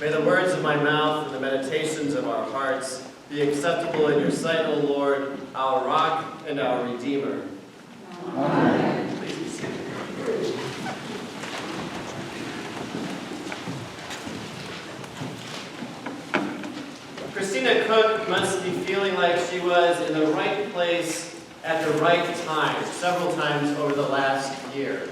May the words of my mouth and the meditations of our hearts be acceptable in your sight, O Lord, our rock and our Redeemer. Amen. Please be seated. Christina Cook must be feeling like she was in the right place at the right time several times over the last year.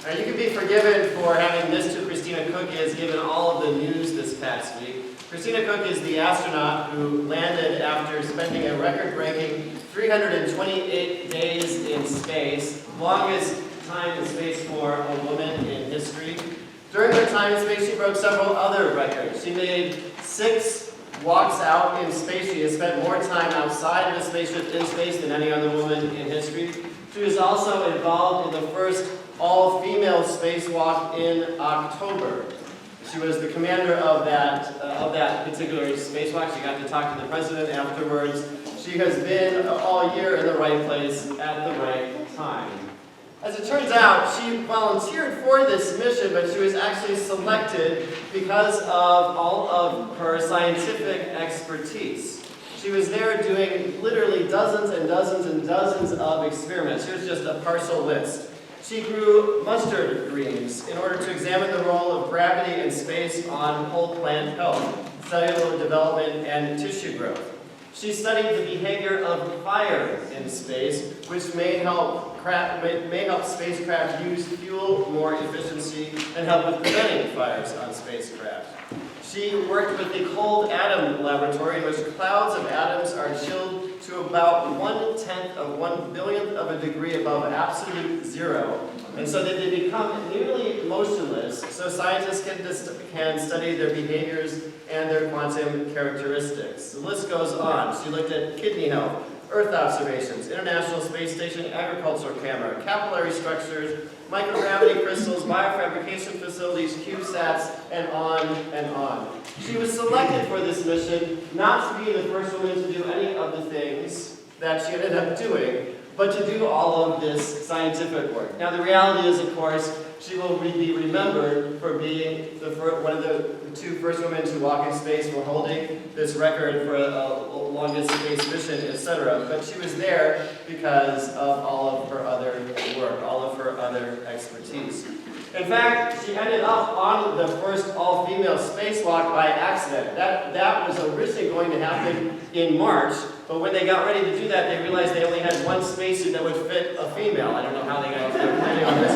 Now, you can be forgiven for having missed who Christina Cook is, given all of the news this past week. Christina Cook is the astronaut who landed after spending a record-breaking 328 days in space, longest time in space for a woman in history. During her time in space, she broke several other records. She made 6 walks out in space. She has spent more time outside of a spaceship in space than any other woman in history. She was also involved in the first all-female spacewalk in October. She was the commander of that particular spacewalk. She got to talk to the president afterwards. She has been all year in the right place at the right time. As it turns out, she volunteered for this mission, but she was actually selected because of all of her scientific expertise. She was there doing literally dozens and dozens and dozens of experiments. Here's just a partial list. She grew mustard greens in order to examine the role of gravity in space on whole plant health, cellular development, and tissue growth. She studied the behavior of fire in space, which may help spacecraft use fuel more efficiency and help with preventing fires on spacecraft. She worked with the Cold Atom Laboratory, in which clouds of atoms are chilled to about 1/10 of 1/1000th of a degree above absolute zero, and so that they become nearly motionless, so scientists can study their behaviors and their quantum characteristics. The list goes on. She looked at kidney health, Earth observations, International Space Station agricultural camera, capillary structures, microgravity crystals, biofabrication facilities, CubeSats, and on and on. She was selected for this mission not to be the first woman to do any of the things that she ended up doing, but to do all of this scientific work. Now, the reality is, of course, she will be remembered for being one of the 2 first women to walk in space, for holding this record for a longest space mission, etc. But she was there because of all of her other work, all of her other expertise. In fact, she ended up on the first all-female spacewalk by accident. That was originally going to happen in March, but when they got ready to do that, they realized they only had one spacesuit that would fit a female. I don't know how they got planning on this,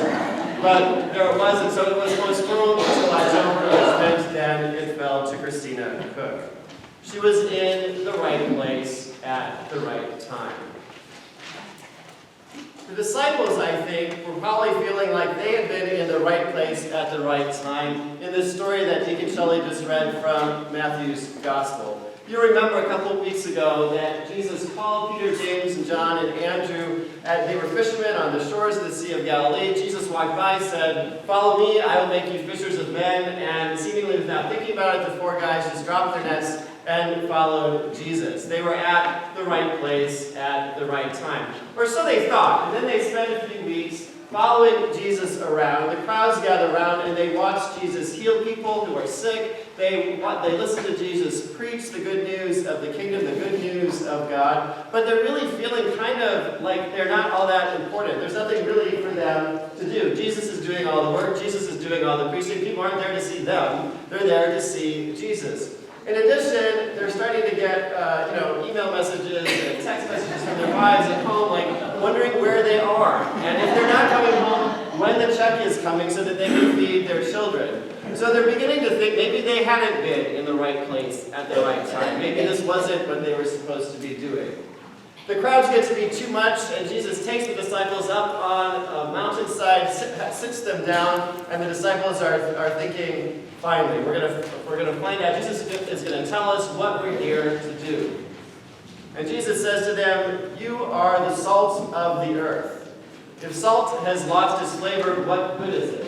but there it was, and so it was postponed until October, which meant then it fell to Christina Cook. She was in the right place at the right time. The disciples, I think, were probably feeling like they had been in the right place at the right time in this story that Deacon Shelley just read from Matthew's Gospel. You remember a couple of weeks ago that Jesus called Peter, James, and John, and Andrew. They were fishermen on the shores of the Sea of Galilee. Jesus walked by and said, "Follow me, I will make you fishers of men." And seemingly without thinking about it, the 4 guys just dropped their nets and followed Jesus. They were at the right place at the right time. Or so they thought. And then they spent a few weeks following Jesus around. The crowds gathered around and they watched Jesus heal people who are sick. They listened to Jesus preach the good news of the kingdom, the good news of God. But they're really feeling kind of like they're not all that important. There's nothing really for them to do. Jesus is doing all the work. Jesus is doing all the preaching. People aren't there to see them. They're there to see Jesus. In addition, they're starting to get email messages and text messages from their wives at home, like wondering where they are, and if they're not coming home, when the check is coming so that they can feed their children. So they're beginning to think maybe they hadn't been in the right place at the right time. Maybe this wasn't what they were supposed to be doing. The crowds get to be too much, and Jesus takes the disciples up on a mountainside, sits them down, and the disciples are thinking, finally, we're gonna find out. Jesus is going to tell us what we're here to do. And Jesus says to them, "You are the salt of the earth. If salt has lost its flavor, what good is it?"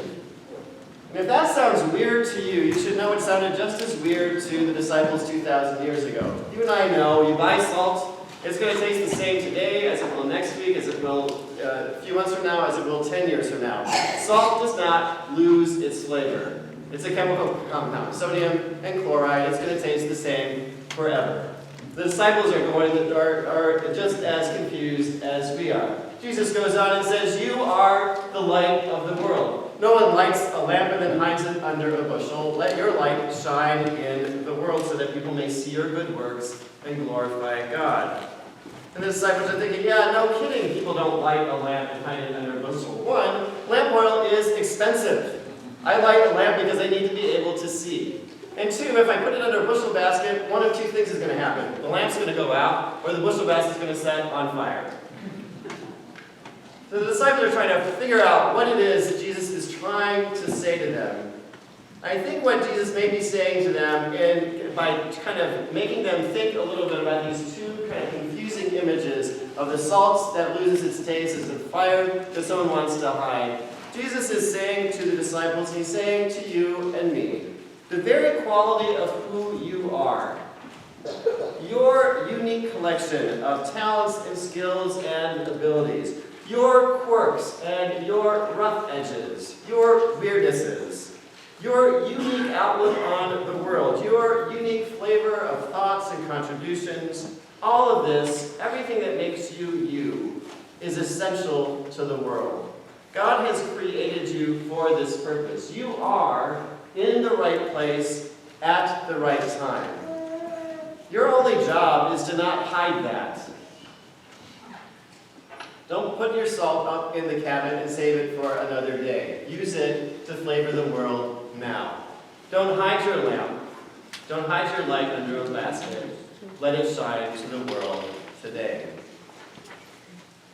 And if that sounds weird to you, you should know it sounded just as weird to the disciples 2,000 years ago. You and I know, you buy salt, it's going to taste the same today as it will next week, as it will a few months from now, as it will 10 years from now. Salt does not lose its flavor. It's a chemical compound, sodium and chloride. It's going to taste the same forever. The disciples are just as confused as we are. Jesus goes on and says, "You are the light of the world. No one lights a lamp and then hides it under a bushel. Let your light shine in the world so that people may see your good works and glorify God." And the disciples are thinking, yeah, no kidding, people don't light a lamp and hide it under a bushel. One, lamp oil is expensive. I light a lamp because I need to be able to see. And two, if I put it under a bushel basket, one of two things is going to happen. The lamp's going to go out, or the bushel basket's going to set on fire. So the disciples are trying to figure out what it is that Jesus is trying to say to them. I think what Jesus may be saying to them, and by kind of making them think a little bit about these two kind of confusing images of the salt that loses its taste as the fire that someone wants to hide, Jesus is saying to the disciples, he's saying to you and me, the very quality of who you are, your unique collection of talents and skills and abilities, your quirks and your rough edges, your weirdnesses, your unique outlook on the world, your unique flavor of thoughts and contributions, all of this, everything that makes you you, is essential to the world. God has created you for this purpose. You are in the right place at the right time. Your only job is to not hide that. Don't put your salt up in the cabinet and save it for another day. Use it to flavor the world now. Don't hide your lamp. Don't hide your light under a basket. Let it shine to the world today.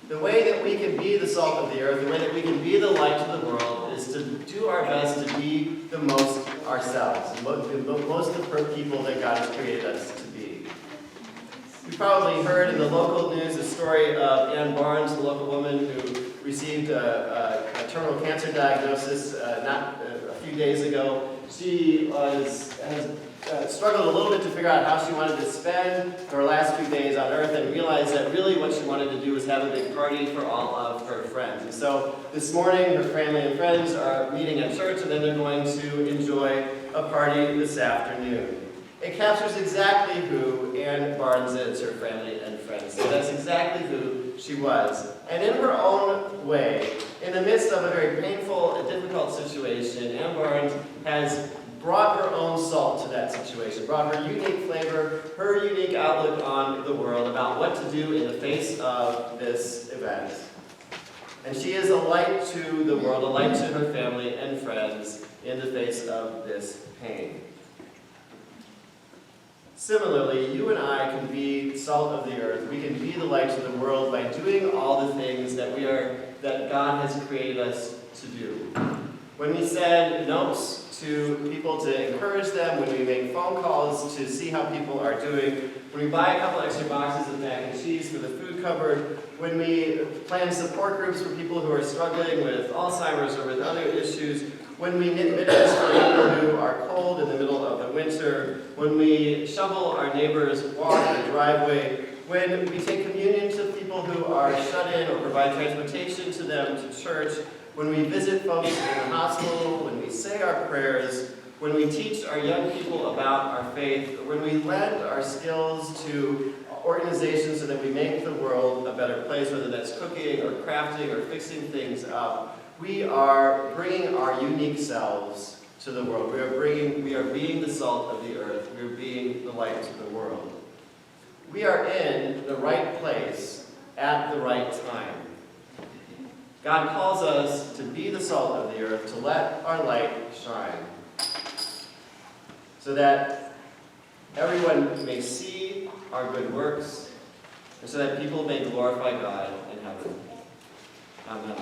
The way that we can be the salt of the earth, the way that we can be the light to the world, is to do our best to be the most ourselves, the most the people that God has created us to be. You probably heard in the local news the story of Ann Barnes, the local woman who received a terminal cancer diagnosis a few days ago. She has struggled a little bit to figure out how she wanted to spend her last few days on earth, and realized that really what she wanted to do was have a big party for all of her friends. And so this morning, her family and friends are meeting at church, and then they're going to enjoy a party this afternoon. It captures exactly who Ann Barnes is, her family and friends. So that's exactly who she was. And in her own way, in the midst of a very painful and difficult situation, Ann Barnes has brought her own salt to that situation, brought her unique flavor, her unique outlook on the world about what to do in the face of this event. And she is a light to the world, a light to her family and friends in the face of this pain. Similarly, you and I can be salt of the earth. We can be the light to the world by doing all the things that God has created us to do. When we send notes to people to encourage them, when we make phone calls to see how people are doing, when we buy a couple extra boxes of mac and cheese for the food cupboard, when we plan support groups for people who are struggling with Alzheimer's or with other issues, when we knit mittens for people who are cold in the middle of the winter, when we shovel our neighbor's walk in the driveway, when we take communion to people who are shut in or provide transportation to them to church, when we visit folks in the hospital, when we say our prayers, when we teach our young people about our faith, when we lend our skills to organizations so that we make the world a better place, whether that's cooking or crafting or fixing things up, we are bringing our unique selves to the world. We are being the salt of the earth. We are being the light to the world. We are in the right place at the right time. God calls us to be the salt of the earth, to let our light shine, so that everyone may see our good works, and so that people may glorify God in heaven. Amen.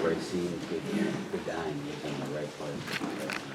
Great scene, good dying, was in the right place.